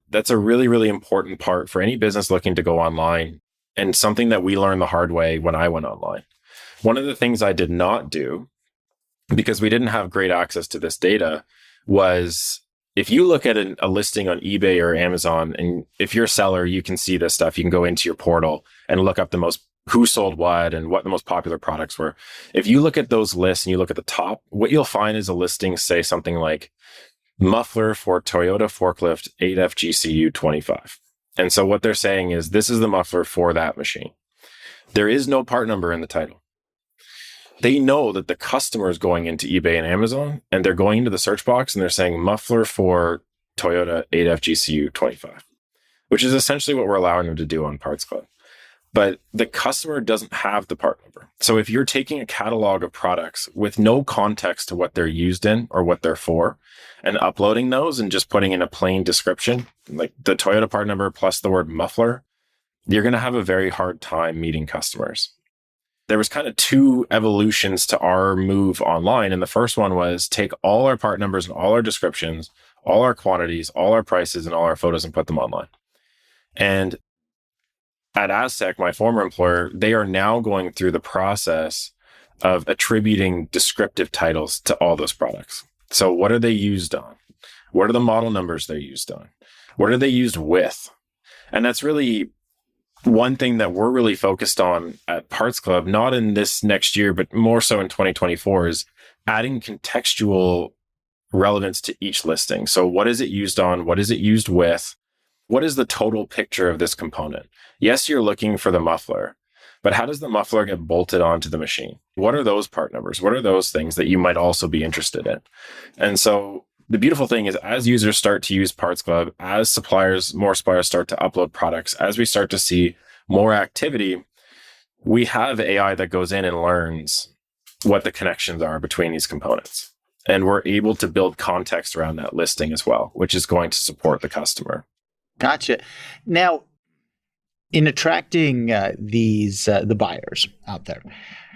B: That's a really, really important part for any business looking to go online, and something that we learned the hard way when I went online. One of the things I did not do, because we didn't have great access to this data, was if you look at a listing on eBay or Amazon, and if you're a seller, you can see this stuff. You can go into your portal and look up who sold what and what the most popular products were. If you look at those lists and you look at the top, what you'll find is a listing say something like muffler for Toyota forklift 8F GCU 25. And so what they're saying is this is the muffler for that machine. There is no part number in the title. They know that the customer is going into eBay and Amazon, and they're going into the search box and they're saying muffler for Toyota 8F GCU 25, which is essentially what we're allowing them to do on PartsClub. But the customer doesn't have the part number. So if you're taking a catalog of products with no context to what they're used in or what they're for, and uploading those and just putting in a plain description, like the Toyota part number plus the word muffler, you're going to have a very hard time meeting customers. There was kind of two evolutions to our move online. And the first one was take all our part numbers and all our descriptions, all our quantities, all our prices, and all our photos and put them online. And at Aztec, my former employer, they are now going through the process of attributing descriptive titles to all those products. So what are they used on? What are the model numbers they're used on? What are they used with? And that's really one thing that we're really focused on at PartsClub, not in this next year, but more so in 2024, is adding contextual relevance to each listing. So what is it used on? What is it used with? What is the total picture of this component? Yes, you're looking for the muffler, but how does the muffler get bolted onto the machine? What are those part numbers? What are those things that you might also be interested in? And so the beautiful thing is as users start to use PartsClub, as more suppliers start to upload products, as we start to see more activity, we have AI that goes in and learns what the connections are between these components. And we're able to build context around that listing as well, which is going to support the customer.
A: Gotcha. Now, in attracting the buyers out there,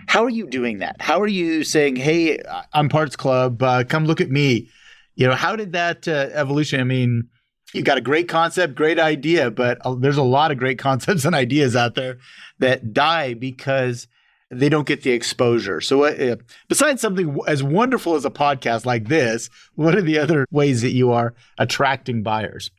A: how are you doing that? How are you saying, "Hey, I'm PartsClub, come look at me"? How did that evolution? I mean, you got a great concept, great idea, but there's a lot of great concepts and ideas out there that die because they don't get the exposure. So, besides something as wonderful as a podcast like this, what are the other ways that you are attracting buyers?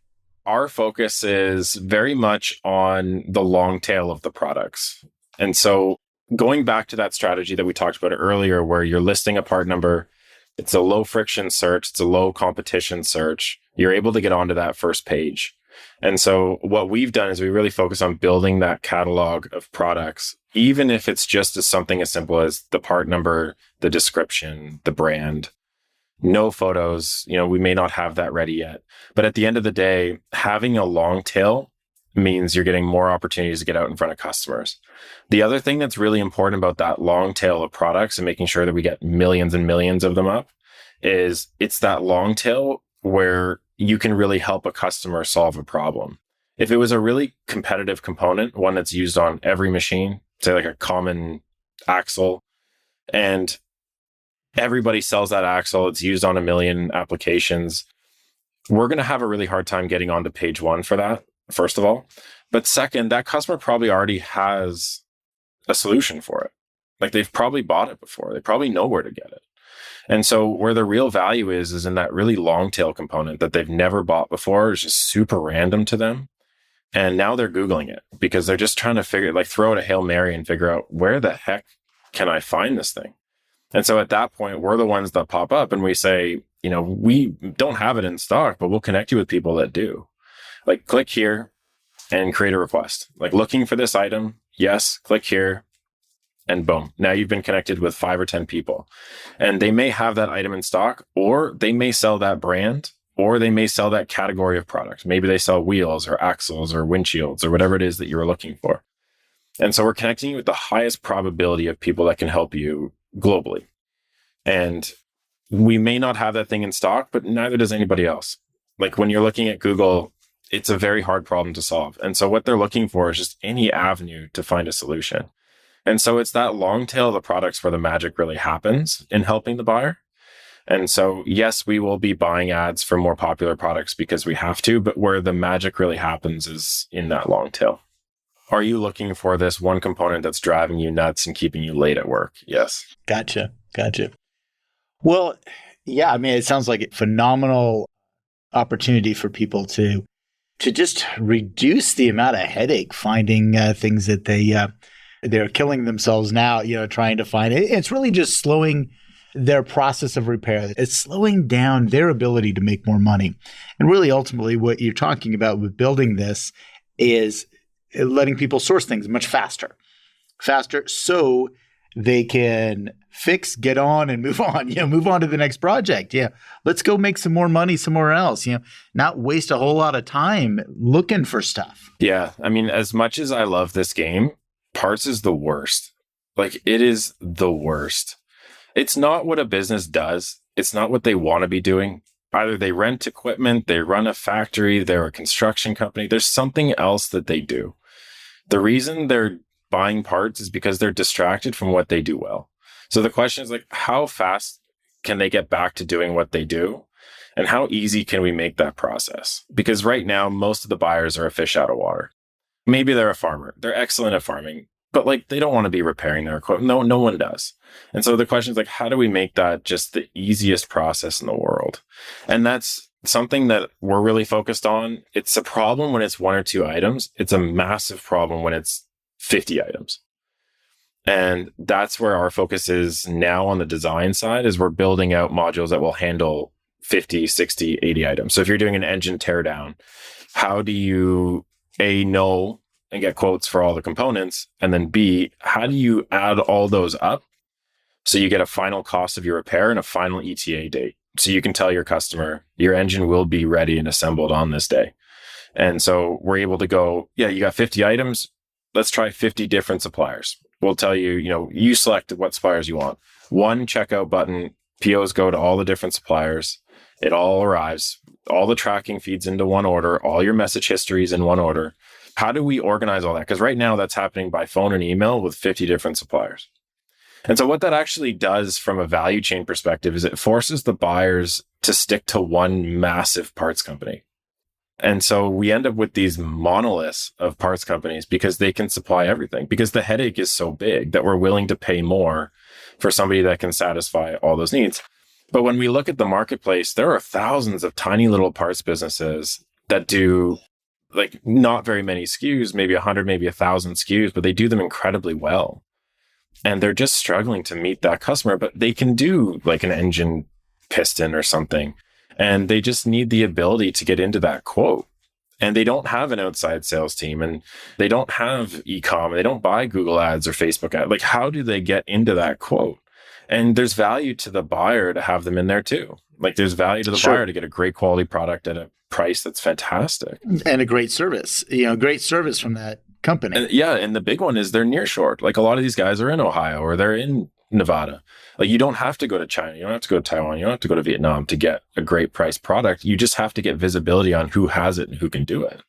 B: Our focus is very much on the long tail of the products. And so going back to that strategy that we talked about earlier, where you're listing a part number, it's a low friction search, it's a low competition search. You're able to get onto that first page. And so what we've done is we really focus on building that catalog of products, even if it's just something as simple as the part number, the description, the brand. No photos, we may not have that ready yet. But at the end of the day, having a long tail means you're getting more opportunities to get out in front of customers. The other thing that's really important about that long tail of products and making sure that we get millions and millions of them up is it's that long tail where you can really help a customer solve a problem. If it was a really competitive component, one that's used on every machine, say like a common axle, and everybody sells that axle, it's used on a million applications, we're going to have a really hard time getting onto page one for that, first of all. But second, that customer probably already has a solution for it. Like they've probably bought it before. They probably know where to get it. And so where the real value is in that really long tail component that they've never bought before, is just super random to them. And now they're Googling it because they're just trying to throw out a Hail Mary and figure out where the heck can I find this thing? And so at that point, we're the ones that pop up and we say, we don't have it in stock, but we'll connect you with people that do. Like click here and create a request. Like looking for this item. Yes, click here and boom. Now you've been connected with 5 or 10 people and they may have that item in stock, or they may sell that brand, or they may sell that category of products. Maybe they sell wheels or axles or windshields or whatever it is that you were looking for. And so we're connecting you with the highest probability of people that can help you globally. And we may not have that thing in stock, but neither does anybody else. Like when you're looking at Google, it's a very hard problem to solve. And so what they're looking for is just any avenue to find a solution. And so it's that long tail of the products where the magic really happens in helping the buyer. And so, yes, we will be buying ads for more popular products because we have to, but where the magic really happens is in that long tail. Are you looking for this one component that's driving you nuts and keeping you late at work? Yes.
A: Gotcha. Well, Yeah, I mean, it sounds like a phenomenal opportunity for people to just reduce the amount of headache finding things that they're killing themselves now, trying to find it. It's really just slowing their process of repair. It's slowing down their ability to make more money. And really, ultimately, what you're talking about with building this is letting people source things much faster, so they can fix, get on, and move on. Move on to the next project. Yeah, let's go make some more money somewhere else. Not waste a whole lot of time looking for stuff.
B: Yeah, I mean, as much as I love this game, parts is the worst. Like, it is the worst. It's not what a business does. It's not what they want to be doing. Either they rent equipment, they run a factory, they're a construction company. There's something else that they do. The reason they're buying parts is because they're distracted from what they do well. So the question is, like, how fast can they get back to doing what they do? And how easy can we make that process? Because right now, most of the buyers are a fish out of water. Maybe they're a farmer. They're excellent at farming, but like, they don't want to be repairing their equipment. No one does. And so the question is, like, how do we make that just the easiest process in the world? And that's something that we're really focused on. It's a problem when it's one or two items. It's a massive problem when it's 50 items. And that's where our focus is now on the design side, is we're building out modules that will handle 50, 60, 80 items. So if you're doing an engine teardown, how do you know and get quotes for all the components? And then B, how do you add all those up so you get a final cost of your repair and a final ETA date? So you can tell your customer, your engine will be ready and assembled on this day. And so we're able to go, yeah, you got 50 items. Let's try 50 different suppliers. We'll tell you, you select what suppliers you want. One checkout button, POs go to all the different suppliers. It all arrives. All the tracking feeds into one order. All your message histories in one order. How do we organize all that? Because right now that's happening by phone and email with 50 different suppliers. And so what that actually does from a value chain perspective is it forces the buyers to stick to one massive parts company. And so we end up with these monoliths of parts companies because they can supply everything, because the headache is so big that we're willing to pay more for somebody that can satisfy all those needs. But when we look at the marketplace, there are thousands of tiny little parts businesses that do like not very many SKUs, maybe 100, maybe 1,000 SKUs, but they do them incredibly well. And they're just struggling to meet that customer, but they can do like an engine piston or something. And they just need the ability to get into that quote. And they don't have an outside sales team, and they don't have e-com. They don't buy Google ads or Facebook ads. Like, how do they get into that quote? And there's value to the buyer to have them in there too. Like, there's value to the buyer to get a great quality product at a price that's fantastic.
A: And a great service, great service from that company.
B: And the big one is they're near short. Like, a lot of these guys are in Ohio or they're in Nevada. Like, you don't have to go to China. You don't have to go to Taiwan. You don't have to go to Vietnam to get a great price product. You just have to get visibility on who has it and who can do it.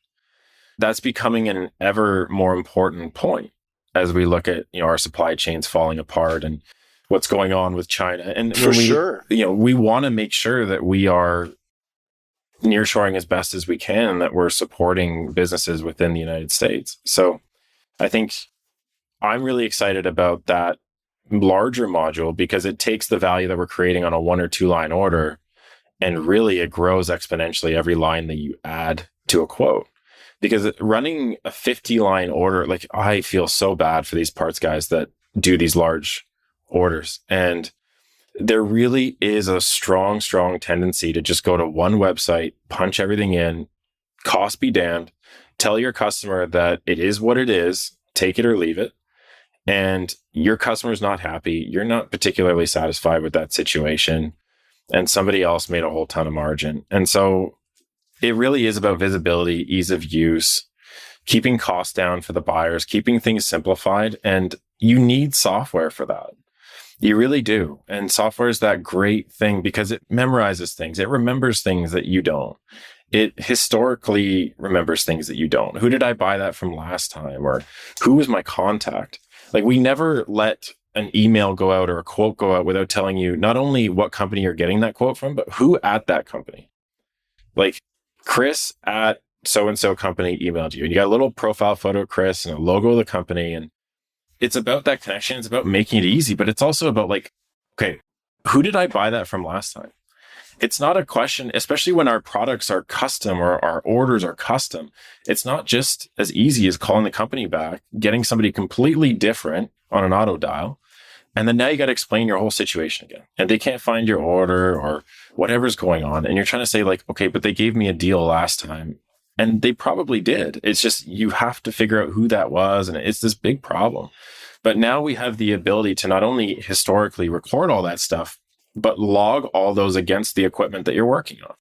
B: That's becoming an ever more important point as we look at, our supply chains falling apart and what's going on with China. And we want to make sure that we are nearshoring as best as we can, that we're supporting businesses within the United States. So I think I'm really excited about that larger module because it takes the value that we're creating on a 1 or 2 line order, and really it grows exponentially every line that you add to a quote. Because running a 50 line order, like, I feel so bad for these parts guys that do these large orders. And there really is a strong tendency to just go to one website, punch everything in, cost be damned, tell your customer that it is what it is, take it or leave it. And your customer's not happy. You're not particularly satisfied with that situation. And somebody else made a whole ton of margin. And so it really is about visibility, ease of use, keeping costs down for the buyers, keeping things simplified. And you need software for that. You really do. And software is that great thing because it memorizes things. It remembers things that you don't. It historically remembers things that you don't. Who did I buy that from last time? Or who was my contact? Like, we never let an email go out or a quote go out without telling you not only what company you're getting that quote from, but who at that company. Like, Chris at so-and-so company emailed you, and you got a little profile photo of Chris and a logo of the company. And it's about that connection. It's about making it easy, but it's also about like, okay, who did I buy that from last time? it's not a question, especially when our products are custom or our orders are custom. It's not just as easy as calling the company back, getting somebody completely different on an auto dial. And then now you got to explain your whole situation again. And they can't find your order or whatever's going on. And you're trying to say like, okay, but they gave me a deal last time. And they probably did. It's just, you have to figure out who that was. And it's this big problem. But now we have the ability to not only historically record all that stuff, but log all those against the equipment that you're working on.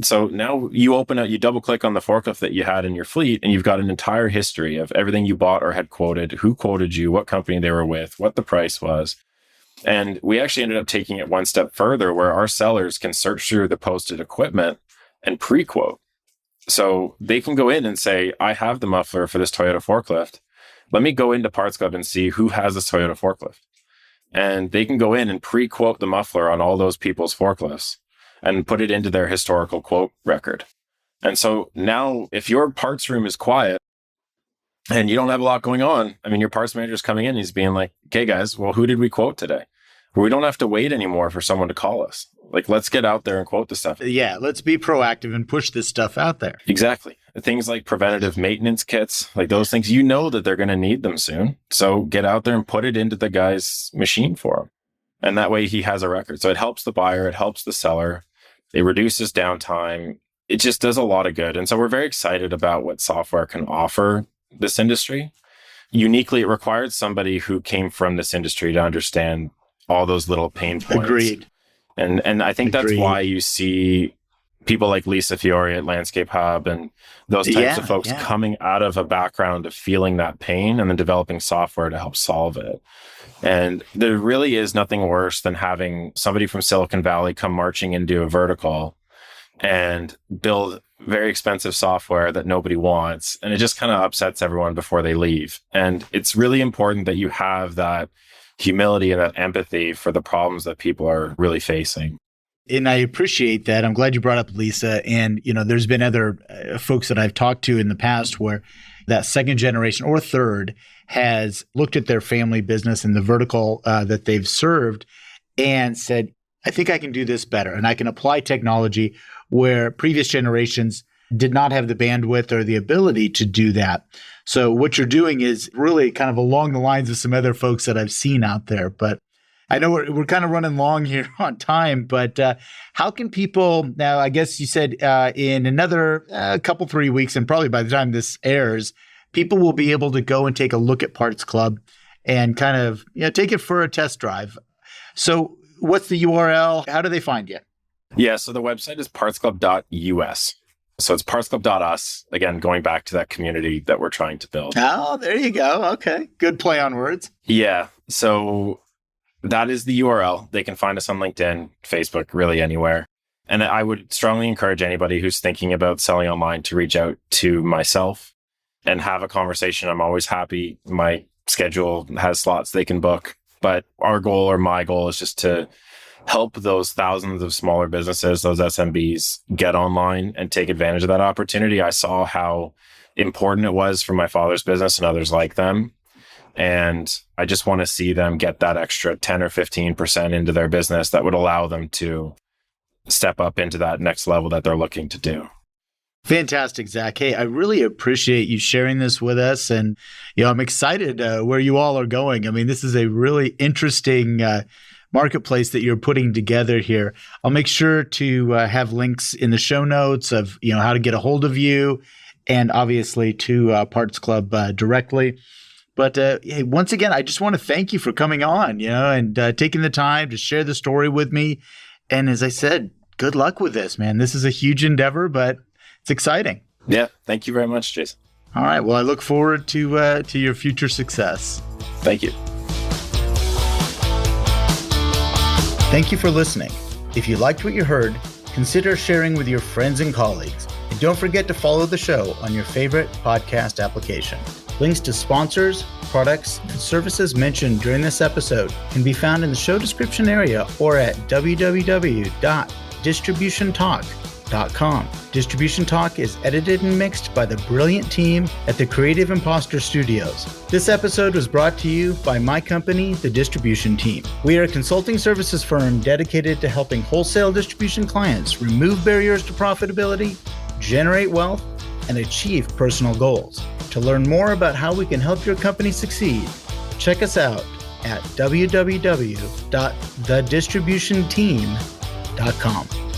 B: So now you open up, you double click on the forklift that you had in your fleet, and you've got an entire history of everything you bought or had quoted, who quoted you, what company they were with, what the price was. And we actually ended up taking it one step further where our sellers can search through the posted equipment and pre-quote. So they can go in and say, I have the muffler for this Toyota forklift. Let me go into PartsClub and see who has this Toyota forklift. And they can go in and pre-quote the muffler on all those people's forklifts and put it into their historical quote record. And so now if your parts room is quiet and you don't have a lot going on, I mean, your parts manager is coming in, he's being like, okay, guys, well, who did we quote today? We don't have to wait anymore for someone to call us. Like, let's get out there and quote this stuff.
A: Yeah, let's be proactive and push this stuff out there.
B: Exactly. Things like preventative maintenance kits, like those things, you know that they're going to need them soon. So get out there and put it into the guy's machine for him. And that way he has a record. So it helps the buyer, it helps the seller. It reduces downtime. It just does a lot of good. And so we're very excited about what software can offer this industry. Uniquely, it required somebody who came from this industry to understand all those little pain points.
A: Agreed.
B: And I think that's why you see people like Lisa Fiore at Landscape Hub and those types of folks coming out of a background of feeling that pain and then developing software to help solve it. And there really is nothing worse than having somebody from Silicon Valley come marching into a vertical and build very expensive software that nobody wants. And it just kind of upsets everyone before they leave. And it's really important that you have that humility and that empathy for the problems that people are really facing.
A: And I appreciate that. I'm glad you brought up Lisa. And, there's been other folks that I've talked to in the past where that second generation or third has looked at their family business and the vertical that they've served and said, I think I can do this better. And I can apply technology where previous generations did not have the bandwidth or the ability to do that. So what you're doing is really kind of along the lines of some other folks that I've seen out there. But I know we're kind of running long here on time, but how can people now, I guess you said in another couple, 3 weeks, and probably by the time this airs, people will be able to go and take a look at PartsClub and kind of take it for a test drive. So what's the URL? How do they find you?
B: Yeah, so the website is partsclub.us. So it's partsclub.us, again, going back to that community that we're trying to build.
A: Oh, there you go. Okay. Good play on words.
B: Yeah. So that is the URL. They can find us on LinkedIn, Facebook, really anywhere. And I would strongly encourage anybody who's thinking about selling online to reach out to myself and have a conversation. I'm always happy. My schedule has slots they can book. But our goal or my goal is just to help those thousands of smaller businesses, those SMBs, get online and take advantage of that opportunity. I saw how important it was for my father's business and others like them. And I just want to see them get that extra 10 or 15% into their business that would allow them to step up into that next level that they're looking to do.
A: Fantastic, Zac. Hey, I really appreciate you sharing this with us. And, I'm excited where you all are going. I mean, this is a really interesting marketplace that you're putting together here. I'll make sure to have links in the show notes of, how to get a hold of you and obviously to PartsClub directly. But hey, once again, I just want to thank you for coming on, and taking the time to share the story with me. And as I said, good luck with this, man. This is a huge endeavor, but it's exciting.
B: Yeah. Thank you very much, Jason.
A: All right. Well, I look forward to your future success.
B: Thank you.
A: Thank you for listening. If you liked what you heard, consider sharing with your friends and colleagues. And don't forget to follow the show on your favorite podcast application. Links to sponsors, products, and services mentioned during this episode can be found in the show description area or at www.distributiontalk.com. distributiontalk.com. Distribution Talk is edited and mixed by the brilliant team at the Creative Imposter Studios. This episode was brought to you by my company, the Distribution Team. We are a consulting services firm dedicated to helping wholesale distribution clients remove barriers to profitability, generate wealth, and achieve personal goals. To learn more about how we can help your company succeed, check us out at www.thedistributionteam.com.